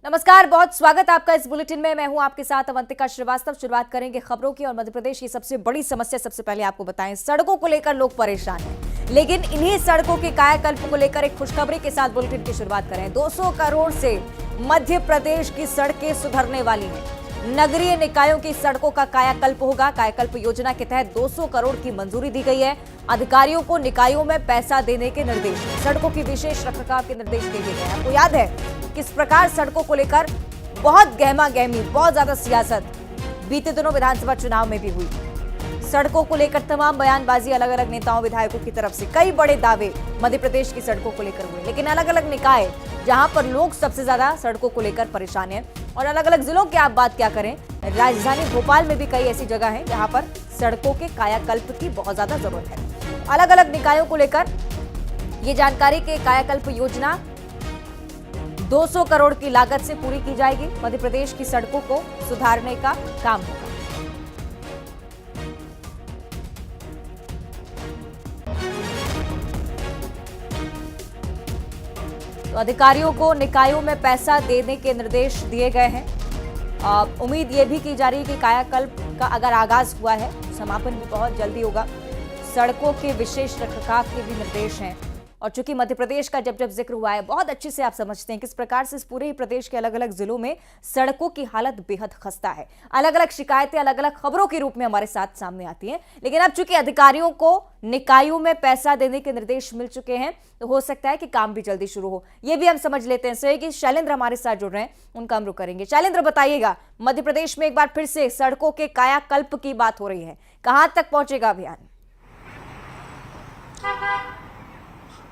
नमस्कार, बहुत स्वागत आपका इस बुलेटिन में। मैं हूं आपके साथ अवंतिका श्रीवास्तव। शुरुआत करेंगे खबरों की और मध्य प्रदेश की सबसे बड़ी समस्या सबसे पहले आपको बताएं। सड़कों को लेकर लोग परेशान हैं, लेकिन इन्हीं सड़कों के कायाकल्प को लेकर एक खुशखबरी के साथ बुलेटिन की शुरुआत करें। 200 करोड़ से मध्य प्रदेश की सड़कें सुधरने वाली हैं। नगरीय निकायों की सड़कों का कायाकल्प होगा। कायाकल्प योजना के तहत 200 करोड़ की मंजूरी दी गई है। अधिकारियों को निकायों में पैसा देने के निर्देश, सड़कों की विशेष रखरखाव के निर्देश दिए गए हैं। आपको याद है किस प्रकार सड़कों को लेकर बहुत गहमा गहमी, बहुत ज्यादा सियासत बीते दिनों विधानसभा चुनाव में भी हुई। सड़कों को लेकर तमाम बयानबाजी अलग अलग नेताओं विधायकों की तरफ से, कई बड़े दावे मध्य प्रदेश की सड़कों को लेकर हुए। लेकिन अलग अलग निकाय जहां पर लोग सबसे ज्यादा सड़कों को लेकर परेशान हैं, और अलग अलग जिलों की आप बात क्या करें, राजधानी भोपाल में भी कई ऐसी जगह है जहां पर सड़कों के कायाकल्प की बहुत ज्यादा जरूरत है। अलग अलग निकायों को लेकर ये जानकारी कि कायाकल्प योजना 200 करोड़ की लागत से पूरी की जाएगी। मध्य प्रदेश की सड़कों को सुधारने का काम होगा। तो अधिकारियों को निकायों में पैसा देने के निर्देश दिए गए हैं। उम्मीद ये भी की जा रही है कि कायाकल्प का अगर आगाज हुआ है, समापन भी बहुत जल्दी होगा। सड़कों के विशेष रखरखाव के भी निर्देश हैं। और चूंकि मध्य प्रदेश का जब जब जिक्र हुआ है, बहुत अच्छे से आप समझते हैं किस प्रकार से इस पूरे ही प्रदेश के अलग अलग जिलों में सड़कों की हालत बेहद खस्ता है। अलग अलग शिकायतें अलग अलग खबरों के रूप में हमारे साथ सामने आती हैं। लेकिन अब चूंकि अधिकारियों को निकायों में पैसा देने के निर्देश मिल चुके हैं, तो हो सकता है कि काम भी जल्दी शुरू हो। ये भी हम समझ लेते हैं। सहयोगी शैलेंद्र हमारे साथ जुड़ रहे हैं, उनका हम रुख करेंगे। शैलेंद्र, बताइएगा, मध्य प्रदेश में एक बार फिर से सड़कों के कायाकल्प की बात हो रही है, कहां तक पहुंचेगा अभियान?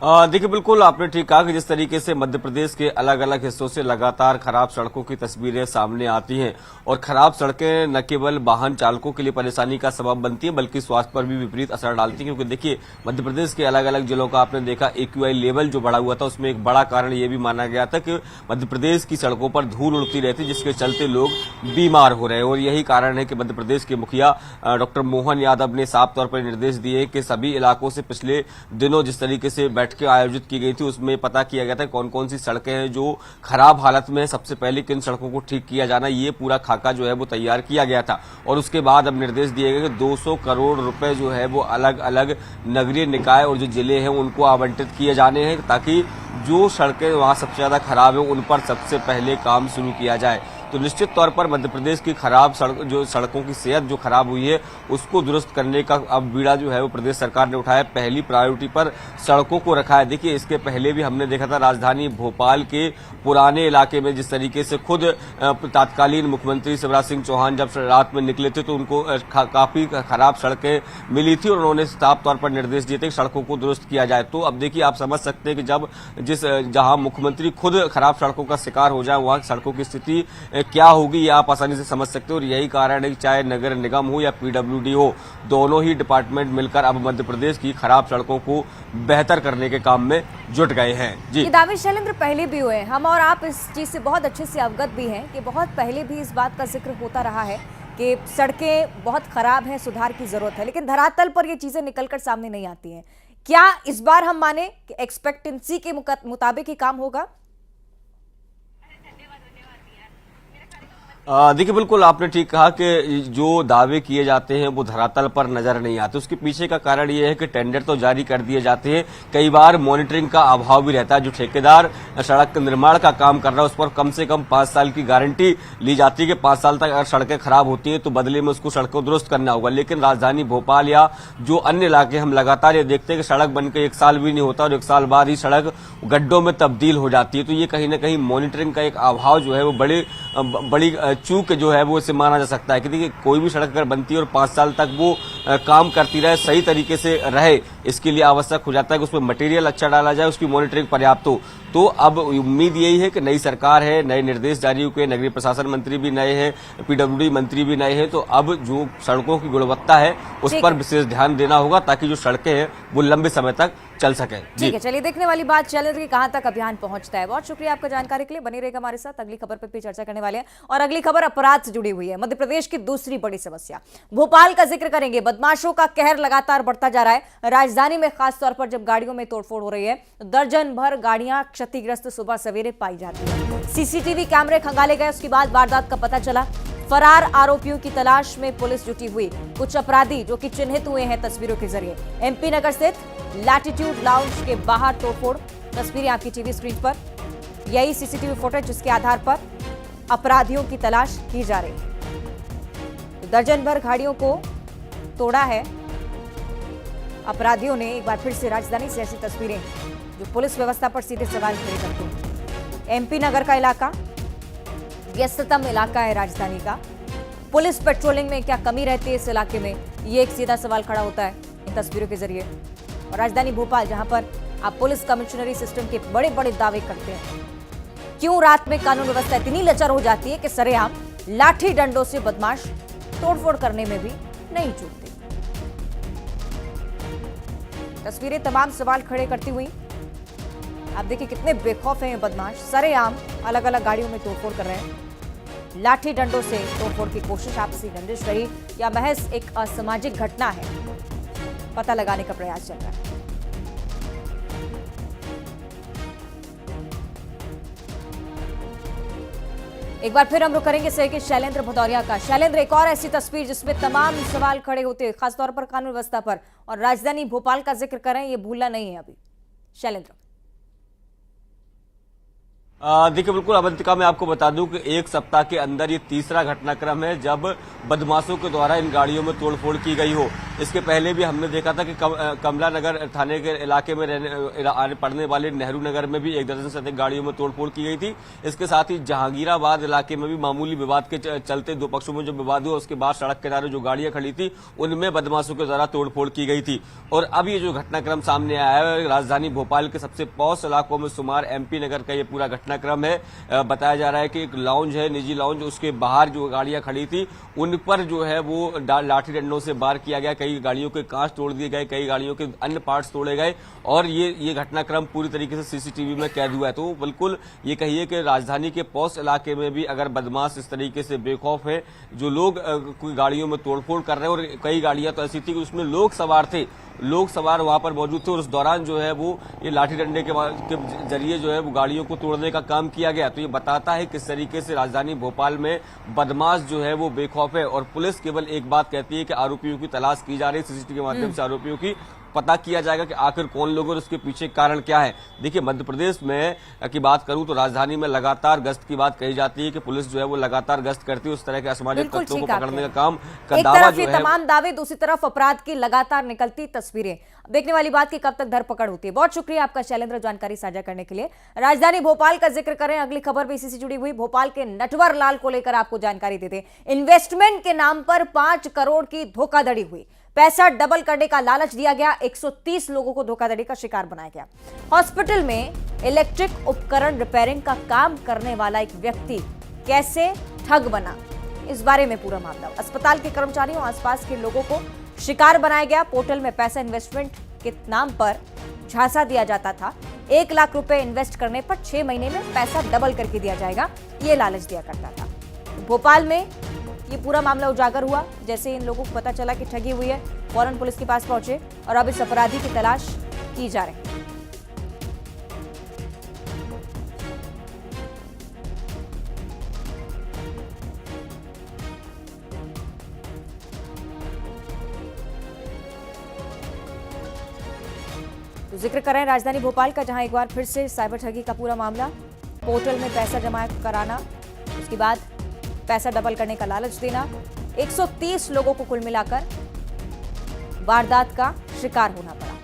देखिए, बिल्कुल आपने ठीक कहा कि जिस तरीके से मध्य प्रदेश के अलग अलग हिस्सों से लगातार खराब सड़कों की तस्वीरें सामने आती हैं, और खराब सड़कें न केवल वाहन चालकों के लिए परेशानी का सबब बनती है, बल्कि स्वास्थ्य पर भी विपरीत असर डालती है। क्योंकि देखिए, मध्य प्रदेश के अलग अलग जिलों का आपने देखा AQI लेवल जो बढ़ा हुआ था, उसमें एक बड़ा कारण यह भी माना गया था कि मध्य प्रदेश की सड़कों पर धूल उड़ती रहती, जिसके चलते लोग बीमार हो रहे हैं। और यही कारण है कि मध्य प्रदेश के मुखिया डॉक्टर मोहन यादव ने साफ तौर पर निर्देश दिए कि सभी इलाकों से पिछले दिनों जिस तरीके से बैठकें आयोजित की गई थी, उसमें पता किया गया था कौन कौन सी सड़कें हैं जो खराब हालत में है, सबसे पहले किन सड़कों को ठीक किया जाना, ये पूरा खाका जो है वो तैयार किया गया था। और उसके बाद अब निर्देश दिए गए कि 200 करोड़ रुपए जो है वो अलग अलग नगरीय निकाय और जो जिले हैं उनको आवंटित किए जाने हैं, ताकि जो सड़कें वहां सबसे ज्यादा खराब है उन पर सबसे पहले काम शुरू किया जाए। तो निश्चित तौर पर मध्य प्रदेश की खराब सड़कों की सेहत जो खराब हुई है, उसको दुरुस्त करने का अब बीड़ा जो है वो प्रदेश सरकार ने उठाया। पहली प्रायोरिटी पर सड़कों को रखा है। देखिए, इसके पहले भी हमने देखा था राजधानी भोपाल के पुराने इलाके में जिस तरीके से खुद तत्कालीन मुख्यमंत्री शिवराज सिंह चौहान जब रात में निकले थे, तो उनको काफी खराब सड़कें मिली थी और उन्होंने साफ तौर पर निर्देश दिए थे कि सड़कों को दुरुस्त किया जाए। तो अब देखिए, आप समझ सकते हैं कि जहां मुख्यमंत्री खुद खराब सड़कों का शिकार हो जाए, वहां सड़कों की स्थिति क्या होगी, ये आप आसानी से समझ सकते हो। और यही कारण है कि चाहे नगर निगम हो या PWD हो, दोनों ही डिपार्टमेंट मिलकर अब मध्य प्रदेश की खराब सड़कों को बेहतर करने के काम में जुट गए हैं। जी, ये दावे शैलेंद्र पहले भी हुए, हम और आप इस चीज से बहुत अच्छे से अवगत भी हैं कि बहुत पहले भी इस बात का जिक्र होता रहा है कि सड़कें बहुत खराब हैं, सुधार की जरूरत है। लेकिन धरातल पर ये चीजें निकलकर सामने नहीं आती हैं। क्या इस बार हम माने कि एक्सपेक्टेंसी के मुताबिक ही काम होगा? देखिए, बिल्कुल आपने ठीक कहा कि जो दावे किए जाते हैं वो धरातल पर नजर नहीं आते। उसके पीछे का कारण ये है कि टेंडर तो जारी कर दिए जाते हैं, कई बार मॉनिटरिंग का अभाव भी रहता है। जो ठेकेदार सड़क निर्माण का काम कर रहा है, उस पर कम से कम 5 साल की गारंटी ली जाती है कि 5 साल तक अगर सड़कें खराब होती हैं तो बदले में उसको सड़कों दुरुस्त करना होगा। लेकिन राजधानी भोपाल या जो अन्य इलाके हम लगातार ये देखते हैं कि सड़क बनकर 1 साल भी नहीं होता और 1 साल बाद ही सड़क गड्ढों में तब्दील हो जाती है। तो ये कहीं ना कहीं मॉनिटरिंग का एक अभाव जो है वो बड़ी चूक जो है वो इसे माना जा सकता है कि देखिए, कोई भी सड़क अगर बनती है और 5 साल तक वो काम करती रहे, सही तरीके से रहे, इसके लिए आवश्यक हो जाता है कि उसमें मटेरियल अच्छा डाला जाए, उसकी मॉनिटरिंग पर्याप्त हो। तो अब उम्मीद यही है कि नई सरकार है, नए निर्देश जारी हुए, नगरीय प्रशासन मंत्री भी नए हैं, PWD मंत्री भी नए हैं, तो अब जो सड़कों की गुणवत्ता है उस पर विशेष ध्यान देना होगा, ताकि जो सड़कें हैं वो लंबे समय तक चल सके। ठीक है, चलिए देखने वाली बात शैलेंद्र की कहां तक अभियान पहुंचता है। बहुत शुक्रिया आपका जानकारी के लिए, बनी रहेगा हमारे साथ। अगली खबर पर भी चर्चा करने वाले हैं और अगली खबर अपराध से जुड़ी हुई है। मध्य प्रदेश की दूसरी बड़ी समस्या भोपाल का जिक्र करेंगे। बदमाशों का कहर लगातार बढ़ता जा रहा है। राजधानी में खासतौर पर जब गाड़ियों में तोड़फोड़ हो रही है तो दर्जन भर गाड़ियां क्षतिग्रस्त सुबह सवेरे पाई जाती है। सीसीटीवी कैमरे खंगाले गए, उसके बाद वारदात का पता चला। फरार आरोपियों की तलाश में पुलिस जुटी हुई। कुछ अपराधी जो कि चिन्हित हुए हैं तस्वीरों के जरिए। एमपी नगर स्थित लैटिट्यूड लाउंज के बाहर तोड़फोड़, तस्वीरें आपकी टीवी स्क्रीन पर। यही सीसीटीवी फुटेज जिसके आधार पर अपराधियों की तलाश की जा रही है। तो दर्जन भर गाड़ियों को तोड़ा है अपराधियों ने। एक बार फिर से राजधानी से ऐसी तस्वीरें जो पुलिस व्यवस्था पर सीधे सवाल खड़े करती हैं। एमपी नगर का इलाका व्यस्ततम इलाका है राजधानी का। पुलिस पेट्रोलिंग में क्या कमी रहती है इस इलाके में, ये एक सीधा सवाल खड़ा होता है इन तस्वीरों के जरिए। और राजधानी भोपाल जहां पर आप पुलिस कमिश्नरी सिस्टम के बड़े बड़े दावे करते हैं, क्यों रात में कानून व्यवस्था इतनी लचर हो जाती है कि सरेआम लाठी डंडों से बदमाश तोड़फोड़ करने में भी नहीं चूकते। तस्वीरें तमाम सवाल खड़े करती हुई। आप देखिए कितने बेखौफ हैं ये बदमाश, सरेआम अलग अलग गाड़ियों में तोड़फोड़ कर रहे हैं। लाठी डंडों से तोड़फोड़ की कोशिश, आपसी रंजिश रही या महज एक असामाजिक घटना है, पता लगाने का प्रयास चल रहा है। एक बार फिर हम रुक करेंगे सहयोगी शैलेंद्र भदौरिया का। शैलेंद्र, एक और ऐसी तस्वीर जिसमें तमाम सवाल खड़े होते हैं, खासतौर पर कानून व्यवस्था पर, और राजधानी भोपाल का जिक्र करें, ये भूलना नहीं है अभी। शैलेंद्र देखिए, बिल्कुल अवंतिका, मैं आपको बता दूं कि एक सप्ताह के अंदर ये तीसरा घटनाक्रम है जब बदमाशों के द्वारा इन गाड़ियों में तोड़फोड़ की गई हो। इसके पहले भी हमने देखा था कि कमला नगर थाने के इलाके में पड़ने वाले नेहरू नगर में भी एक दर्जन से अधिक गाड़ियों में तोड़फोड़ की गई थी। इसके साथ ही जहांगीराबाद इलाके में भी मामूली विवाद के चलते दो पक्षों में जो विवाद हुआ, उसके बाद सड़क किनारे जो गाड़ियां खड़ी थी उनमें बदमाशों के द्वारा तोड़फोड़ की गई थी। और अब ये जो घटनाक्रम सामने आया है राजधानी भोपाल के सबसे पॉश इलाकों में शुमार एमपी नगर का ये पूरा घटनाक्रम है। बताया जा रहा है कि एक लाउंज है, निजी लाउंज, उसके बाहर जो गाड़ियां खड़ी थी उन पर जो है वो लाठी डंडों से वार किया गया। कई गाड़ियों के कांच तोड़ दिए गए, कई गाड़ियों के अन्य पार्ट्स तोड़े गए और ये घटनाक्रम पूरी तरीके से सीसीटीवी में कैद हुआ है। तो बिल्कुल ये कहिए कि राजधानी के पॉश इलाके में भी अगर बदमाश इस तरीके से बेखौफ है, जो लोग कोई गाड़ियों में तोड़फोड़ कर रहे हैं, और कई गाड़ियां तो ऐसी थी कि उसमें लोग सवार थे, लोग सवार वहां पर मौजूद थे और उस दौरान जो है वो ये लाठी डंडे के जरिए जो है वो गाड़ियों को तोड़ने का काम किया गया। तो ये बताता है किस तरीके से राजधानी भोपाल में बदमाश जो है वो बेखौफ है। और पुलिस केवल एक बात कहती है कि आरोपियों की तलाश की जा रही है, सीसीटीवी के माध्यम से आरोपियों की पता किया जाएगा कि आखिर कौन लोग और उसके पीछे कारण क्या है। देखिए, मध्य प्रदेश में की बात करूं तो राजधानी में लगातार गश्त की बात कही जाती है कि पुलिस जो है वो लगातार गश्त करती है, उस तरह के असामाजिक तत्वों को पकड़ने का काम का दावा जो है। तमाम दावे, दूसरी तरफ अपराध की लगातार निकलती तस्वीरें, देखने वाली बात की कब तक धरपकड़ होती है। बहुत शुक्रिया आपका शैलेंद्र, जानकारी साझा करने के लिए। राजधानी भोपाल का जिक्र करें, अगली खबर भी इसी से जुड़ी हुई। भोपाल के नटवर लाल को लेकर आपको जानकारी देते हैं। इन्वेस्टमेंट के नाम पर 5 करोड़ की धोखाधड़ी हुई, पैसा डबल करने का लालच दिया गया, 130 लोगों को धोखाधड़ी का शिकार बनाया गया। हॉस्पिटल में इलेक्ट्रिक उपकरण रिपेयरिंग का काम करने वाला एक व्यक्ति कैसे ठग बना, इस बारे में पूरा मामला। अस्पताल के कर्मचारियों, आसपास के लोगों को शिकार बनाया गया। पोर्टल में पैसा इन्वेस्टमेंट के नाम पर झांसा दिया जाता था। 1 लाख रुपए इन्वेस्ट करने पर 6 महीने में पैसा डबल करके दिया जाएगा, ये लालच दिया करता था। भोपाल में ये पूरा मामला उजागर हुआ। जैसे इन लोगों को पता चला कि ठगी हुई है, फौरन पुलिस के पास पहुंचे और अब इस अपराधी की तलाश की जा रही है। तो जिक्र करें राजधानी भोपाल का, जहां एक बार फिर से साइबर ठगी का पूरा मामला, पोर्टल में पैसा जमा कराना, उसके बाद पैसा डबल करने का लालच देना, 130 लोगों को कुल मिलाकर वारदात का शिकार होना पड़ा।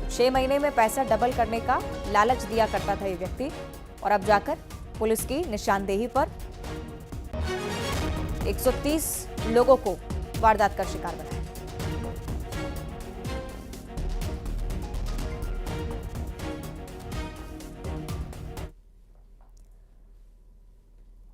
6 महीने में पैसा डबल करने का लालच दिया करता था ये व्यक्ति और अब जाकर पुलिस की निशानदेही पर 130 लोगों को वारदात का शिकार बनाया।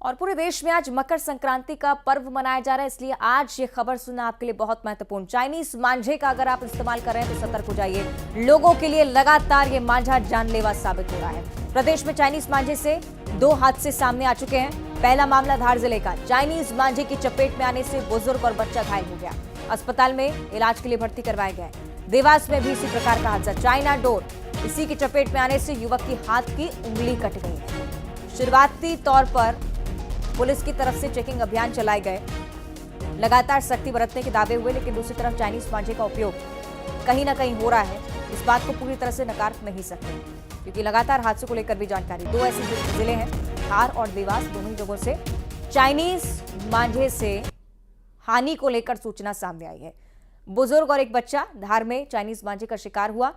और पूरे देश में आज मकर संक्रांति का पर्व मनाया जा रहा है, इसलिए आज ये खबर सुनना आपके लिए बहुत महत्वपूर्ण। चाइनीज मांझे का अगर आप इस्तेमाल कर रहे हैं तो सतर्क हो जाइए। लोगों के लिए लगातार ये मांझा जानलेवा साबित हो रहा है। प्रदेश में चाइनीज मांझे से 2 हादसे सामने आ चुके हैं। पहला मामला धार जिले का। चाइनीज मांझे की चपेट में आने से बुजुर्ग और बच्चा घायल हो गया, अस्पताल में इलाज के लिए भर्ती करवाए गए। देवास में भी इसी प्रकार का हादसा। चाइना डोर इसी की चपेट में आने से युवक की हाथ की उंगली कट गई है। शुरुआती तौर पर पुलिस की तरफ से चेकिंग अभियान चलाए गए, लगातार सख्ती बरतने के दावे हुए, लेकिन दूसरी तरफ चाइनीज मांझे का उपयोग कहीं ना कहीं हो रहा है। इस बात को पूरी तरह से नकार नहीं सकते, क्योंकि लगातार हादसों को लेकर भी जानकारी। 2 ऐसे जिले हैं, धार और देवास, दोनों जगहों से चाइनीज मांझे से हानि को लेकर सूचना सामने आई है। बुजुर्ग और एक बच्चा धार में चाइनीज मांझे का शिकार हुआ,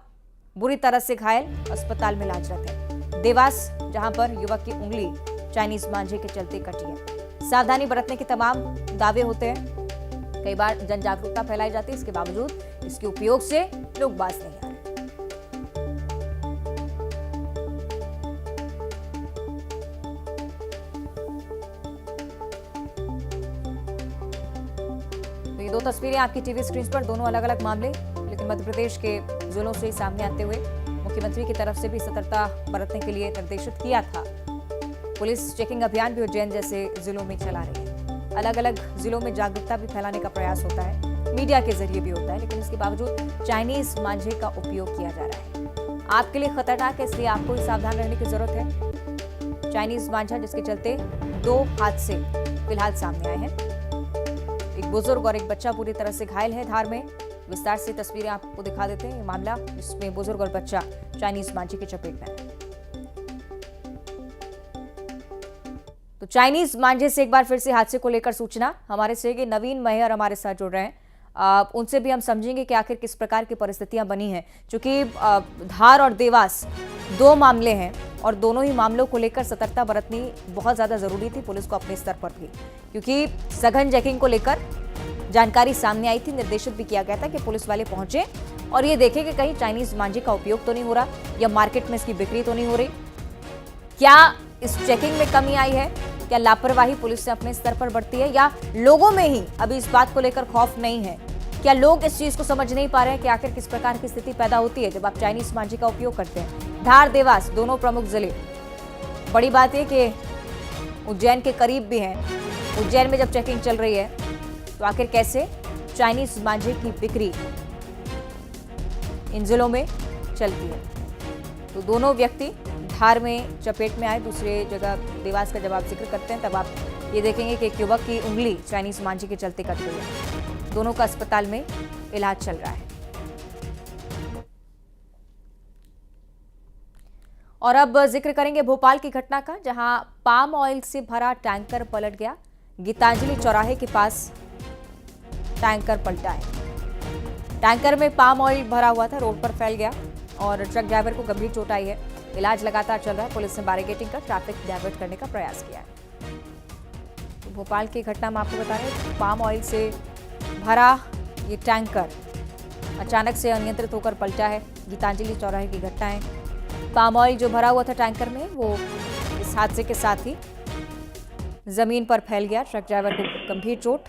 बुरी तरह से घायल, अस्पताल में इलाजरत है। देवास, जहां पर युवक की उंगली चाइनीज मांझे के चलते कटी है। सावधानी बरतने के तमाम दावे होते हैं, कई बार जन जागरूकता फैलाई जाती है, इसके बावजूद इसके उपयोग से लोग बाज नहीं आ रहे। तो ये 2 तस्वीरें आपकी टीवी स्क्रीन पर, दोनों अलग अलग मामले, लेकिन मध्य प्रदेश के जिलों से सामने आते हुए मुख्यमंत्री की तरफ से भी सतर्कता बरतने के लिए निर्देशित किया था। पुलिस चेकिंग अभियान भी उज्जैन जैसे जिलों में चला रही है। अलग अलग जिलों में जागरूकता भी फैलाने का प्रयास होता है, मीडिया के जरिए भी होता है, लेकिन इसके बावजूद चाइनीज मांझे का उपयोग किया जा रहा है। आपके लिए खतरनाक है, इसलिए आपको ही सावधान रहने की जरूरत है। चाइनीज मांझा जिसके चलते 2 हादसे फिलहाल सामने आए हैं। एक बुजुर्ग और एक बच्चा पूरी तरह से घायल है धार में। विस्तार से तस्वीरें आपको दिखा देते हैं। ये मामला जिसमें बुजुर्ग और बच्चा चाइनीज मांझे की चपेट में है। तो चाइनीज मांझे से एक बार फिर से हादसे को लेकर सूचना। हमारे सहयोगी नवीन महर हमारे साथ जुड़ रहे हैं, उनसे भी हम समझेंगे कि आखिर किस प्रकार की परिस्थितियां बनी हैं, क्योंकि धार और देवास 2 मामले हैं और दोनों ही मामलों को लेकर सतर्कता बरतनी बहुत ज्यादा जरूरी थी पुलिस को अपने स्तर पर भी, क्योंकि सघन चेकिंग को लेकर जानकारी सामने आई थी। निर्देशित भी किया गया था कि पुलिस वाले पहुंचे और ये देखें कि कहीं चाइनीज मांझे का उपयोग तो नहीं हो रहा या मार्केट में इसकी बिक्री तो नहीं हो रही। क्या इस चेकिंग में कमी आई है? क्या लापरवाही पुलिस ने अपने स्तर पर बरती है, या लोगों में ही अभी इस बात को लेकर खौफ नहीं है? क्या लोग इस चीज को समझ नहीं पा रहे हैं कि आखिर किस प्रकार की स्थिति पैदा होती है जब आप चाइनीज मांझे का उपयोग करते हैं? धार, देवास दोनों प्रमुख जिले। बड़ी बात यह कि उज्जैन के करीब भी हैं। उज्जैन में जब चेकिंग चल रही है तो आखिर कैसे चाइनीज मांझे की बिक्री इन जिलों में चलती है? तो दोनों व्यक्ति धार में चपेट में आए, दूसरे जगह देवास का जब आप जिक्र करते हैं तब आप ये देखेंगे कि एक युवक की उंगली चाइनीज मांझे के चलते कट गई है। दोनों का अस्पताल में इलाज चल रहा है। और अब जिक्र करेंगे भोपाल की घटना का, जहां पाम ऑयल से भरा टैंकर पलट गया। गीतांजलि चौराहे के पास टैंकर पलटा है। टैंकर में पाम ऑयल भरा हुआ था, रोड पर फैल गया और ट्रक ड्राइवर को गंभीर चोट आई है। इलाज लगातार चल रहा है। पुलिस ने बैरिकेडिंग कर ट्रैफिक डायवर्ट करने का प्रयास किया है। तो भोपाल की घटना में आपको बता रहे, पाम ऑयल से भरा ये टैंकर अचानक से अनियंत्रित होकर पलटा है। गीतांजलि चौराहे की घटना है। पाम ऑयल जो भरा हुआ था टैंकर में, वो इस हादसे के साथ ही जमीन पर फैल गया। ट्रक ड्राइवर को गंभीर चोट।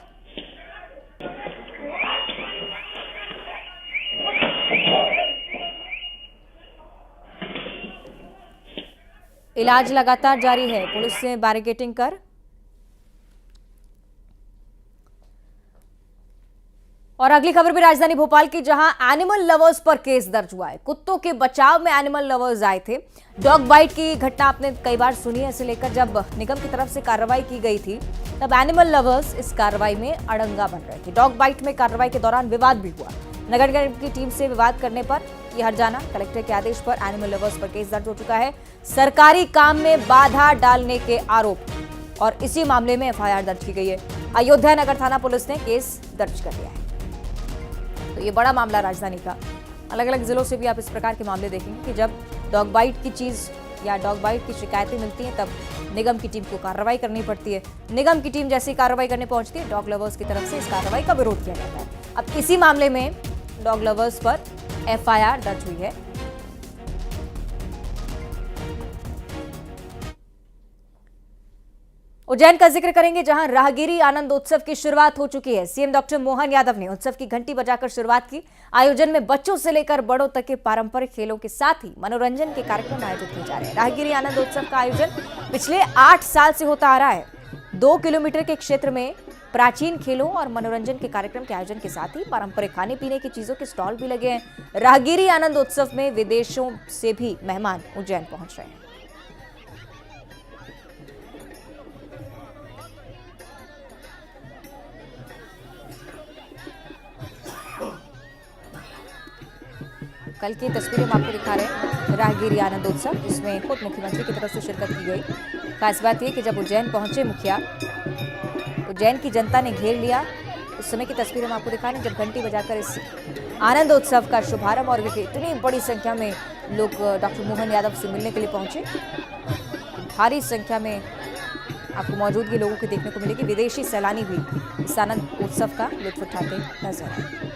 इलाज लगातार जारी है। पुलिस ने बैरिकेडिंग कर और अगली खबर भी राजधानी भोपाल की, जहां एनिमल लवर्स पर केस दर्ज हुआ है। कुत्तों के बचाव में एनिमल लवर्स आए थे। डॉग बाइट की घटना आपने कई बार सुनी है, इसे लेकर जब निगम की तरफ से कार्रवाई की गई थी तब एनिमल लवर्स इस कार्रवाई में अड़ंगा बन रहे थे। डॉग बाइट में कार्रवाई के दौरान विवाद भी हुआ। नगर निगम की टीम से विवाद करने पर यह हट जाना। कलेक्टर के आदेश पर एनिमल लवर्स पर केस दर्ज हो चुका है। सरकारी काम में बाधा डालने के आरोप और इसी मामले में एफआईआर दर्ज की गई है। अयोध्या नगर थाना पुलिस ने केस दर्ज कर लिया है। तो ये बड़ा मामला राजधानी का। अलग अलग जिलों से भी आप इस प्रकार के मामले देखेंगे कि जब डॉग बाइट की चीज या डॉग बाइट की शिकायतें मिलती हैं तब निगम की टीम को कार्रवाई करनी पड़ती है। निगम की टीम जैसी कार्रवाई करने पहुंचती है, डॉग लवर्स की तरफ से इस कार्रवाई का विरोध किया जाता है। अब इसी मामले में डॉग लवर्स पर एफआईआर दर्ज हुई है। उज्जैन का जिक्र करेंगे, जहां राहगिरी आनंदोत्सव की शुरुआत हो चुकी है। सीएम डॉक्टर मोहन यादव ने उत्सव की घंटी बजाकर शुरुआत की। आयोजन में बच्चों से लेकर बड़ों तक के पारंपरिक खेलों के साथ ही मनोरंजन के कार्यक्रम आयोजित किए जा रहे हैं। राहगिरी आनंदोत्सव का आयोजन पिछले 8 साल से होता आ रहा है। 2 किलोमीटर के क्षेत्र में प्राचीन खेलों और मनोरंजन के कार्यक्रम के आयोजन के साथ ही पारंपरिक खाने पीने की चीजों के स्टॉल भी लगे हैं। राहगिरी आनंदोत्सव में विदेशों से भी मेहमान उज्जैन पहुंच रहे हैं। कल की तस्वीरें हम आपको दिखा रहे हैं राहगिरी आनंदोत्सव, जिसमें खुद मुख्यमंत्री की तरफ से शिरकत की गई। खास बात यह कि जब उज्जैन पहुंचे मुखिया, उज्जैन की जनता ने घेर लिया। उस समय की तस्वीरें हम आपको दिखा रहे हैं जब घंटी बजाकर इस आनंदोत्सव का शुभारंभ, और इतनी बड़ी संख्या में लोग डॉक्टर मोहन यादव से मिलने के लिए पहुंचे। भारी संख्या में आपको मौजूदगी लोगों की देखने को मिलेगी। विदेशी सैलानी भी इस आनंद उत्सव का लुत्फ उठाते नजर आए।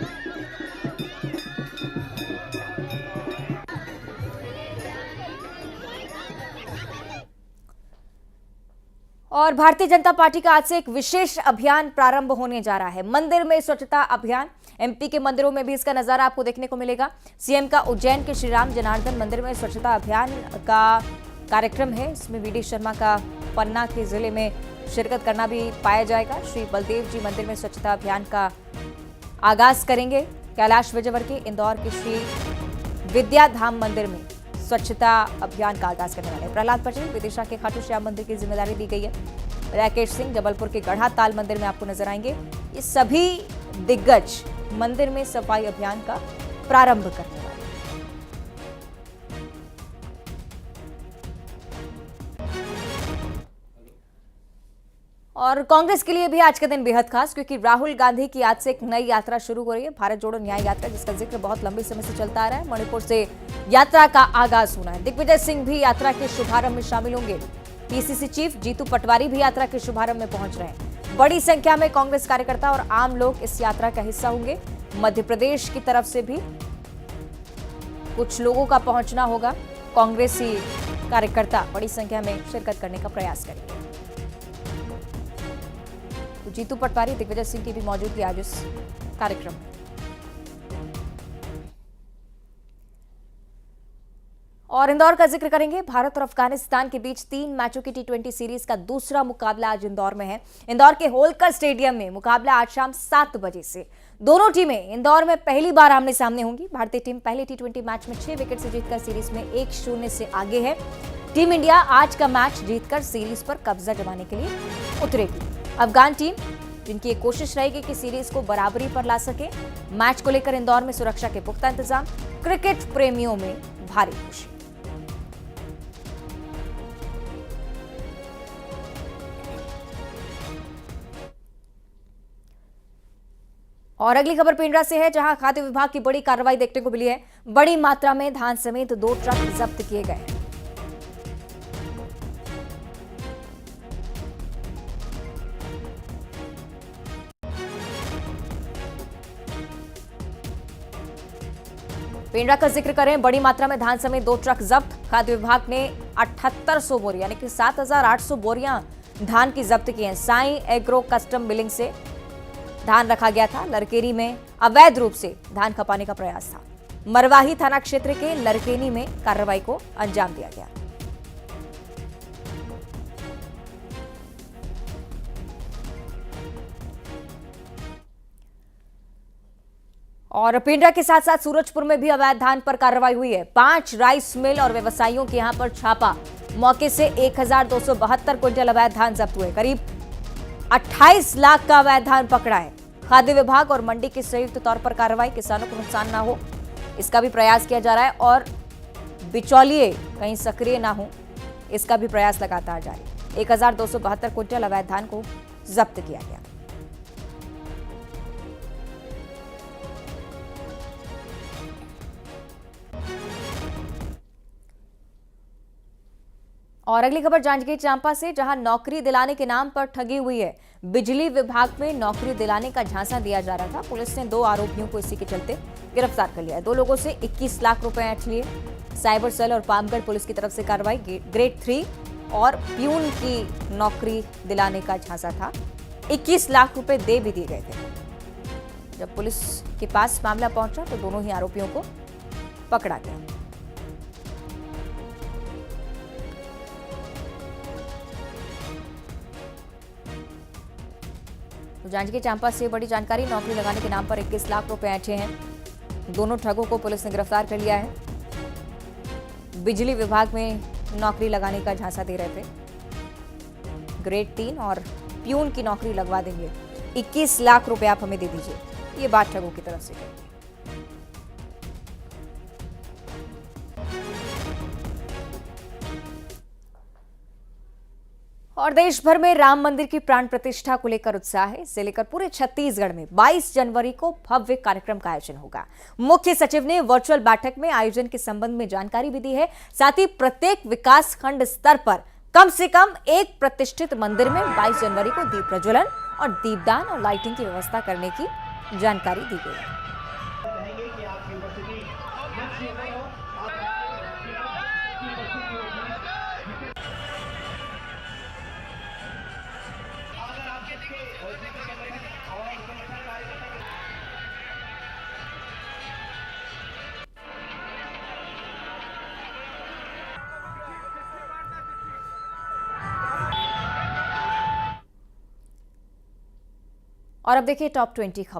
और भारतीय जनता पार्टी का आज से एक विशेष अभियान प्रारंभ होने जा रहा है, मंदिर में स्वच्छता अभियान। एमपी के मंदिरों में भी इसका नजारा आपको देखने को मिलेगा। सीएम का उज्जैन के श्री राम जनार्दन मंदिर में स्वच्छता अभियान का कार्यक्रम है। इसमें वीडी शर्मा का पन्ना के जिले में शिरकत करना भी पाया जाएगा। श्री बलदेव जी मंदिर में स्वच्छता अभियान का आगाज करेंगे। कैलाश विजयवर्गीय इंदौर के श्री विद्याधाम मंदिर में स्वच्छता अभियान का आगाज करने वाले हैं। प्रहलाद पटेल विदिशा के खाटू श्याम मंदिर की जिम्मेदारी दी गई है। राकेश सिंह जबलपुर के गढ़ा ताल मंदिर में आपको नजर आएंगे। ये सभी दिग्गज मंदिर में सफाई अभियान का प्रारंभ करने वाले हैं। और कांग्रेस के लिए भी आज का दिन बेहद खास, क्योंकि राहुल गांधी की आज से एक नई यात्रा शुरू हो रही है, भारत जोड़ो न्याय यात्रा, जिसका जिक्र बहुत लंबे समय से चलता आ रहा है। मणिपुर से यात्रा का आगाज होना है। दिग्विजय सिंह भी यात्रा के शुभारंभ में शामिल होंगे। पीसीसी चीफ जीतू पटवारी भी यात्रा के शुभारंभ में पहुंच रहे हैं। बड़ी संख्या में कांग्रेस कार्यकर्ता और आम लोग इस यात्रा का हिस्सा होंगे। मध्य प्रदेश की तरफ से भी कुछ लोगों का पहुंचना होगा। कांग्रेसी कार्यकर्ता बड़ी संख्या में शिरकत करने का प्रयास करेंगे। जीतू पटवारी, दिग्विजय सिंह की भी मौजूदगी आज इस कार्यक्रम में। और इंदौर का जिक्र करेंगे। भारत और अफगानिस्तान के बीच 3 मैचों की T20 सीरीज का दूसरा मुकाबला आज इंदौर में है। इंदौर के होलकर स्टेडियम में मुकाबला आज शाम 7 बजे से। दोनों टीमें इंदौर में पहली बार आमने सामने होंगी। भारतीय टीम पहले T20 मैच में 6 विकेट से जीतकर सीरीज में 1-0 से आगे है। टीम इंडिया आज का मैच जीतकर सीरीज पर कब्जा जमाने के लिए उतरेगी। अफगान टीम, जिनकी एक कोशिश रहेगी कि सीरीज को बराबरी पर ला सके। मैच को लेकर इंदौर में सुरक्षा के पुख्ता इंतजाम। क्रिकेट प्रेमियों में भारी खुशी। और अगली खबर पेंड्रा से है, जहां खाद्य विभाग की बड़ी कार्रवाई देखने को मिली है। बड़ी मात्रा में धान समेत 2 ट्रक जब्त किए गए हैं। पेंड्रा का जिक्र करें, बड़ी मात्रा में धान समेत 2 ट्रक जब्त। खाद्य विभाग ने 7800 बोरी यानी कि 7800 बोरियां धान की जब्त की हैं। साई एग्रो कस्टम मिलिंग से धान रखा गया था। लरकेनी में अवैध रूप से धान खपाने का प्रयास था। मरवाही थाना क्षेत्र के लरकेनी में कार्रवाई को अंजाम दिया गया। और पेंड्रा के साथ साथ सूरजपुर में भी अवैध धान पर कार्रवाई हुई है। 5 राइस मिल और व्यवसायियों के यहां पर छापा। मौके से 1272 क्विंटल अवैध धान जब्त हुए। करीब 28 लाख का अवैध धान पकड़ा है। खाद्य विभाग और मंडी के संयुक्त तौर पर कार्रवाई, किसानों को नुकसान ना हो इसका भी प्रयास किया जा रहा है और बिचौलिए कहीं सक्रिय ना हो इसका भी प्रयास लगातार जारी। 1272 क्विंटल अवैध धान को जब्त किया गया। और अगली खबर जांजगीर चांपा से, जहां नौकरी दिलाने के नाम पर ठगी हुई है। बिजली विभाग में नौकरी दिलाने का झांसा दिया जा रहा था। पुलिस ने 2 आरोपियों को इसी के चलते गिरफ्तार कर लिया है। 2 लोगों से 21 लाख रुपए ऐंठ लिए। साइबर सेल और पामगढ़ पुलिस की तरफ से कार्रवाई। ग्रेड 3 और प्यून की नौकरी दिलाने का झांसा था। 21 लाख रुपए दे भी दिए गए थे। जब पुलिस के पास मामला पहुंचा तो दोनों ही आरोपियों को पकड़ा गया। तो जांजगीर चांपा से बड़ी जानकारी, नौकरी लगाने के नाम पर 21 लाख रुपए ऐंठे हैं। दोनों ठगों को पुलिस ने गिरफ्तार कर लिया है। बिजली विभाग में नौकरी लगाने का झांसा दे रहे थे। ग्रेड 3 और प्यून की नौकरी लगवा देंगे, 21 लाख रुपए आप हमें दे दीजिए, ये बात ठगों की तरफ से गई। और देश भर में राम मंदिर की प्राण प्रतिष्ठा को लेकर उत्साह है। इसे लेकर पूरे छत्तीसगढ़ में 22 जनवरी को भव्य कार्यक्रम का आयोजन होगा। मुख्य सचिव ने वर्चुअल बैठक में आयोजन के संबंध में जानकारी भी दी है। साथ ही प्रत्येक विकास खंड स्तर पर कम से कम एक प्रतिष्ठित मंदिर में 22 जनवरी को दीप प्रज्वलन और दीपदान और लाइटिंग की व्यवस्था करने की जानकारी दी गई है। और अब देखिए टॉप 20 खबर।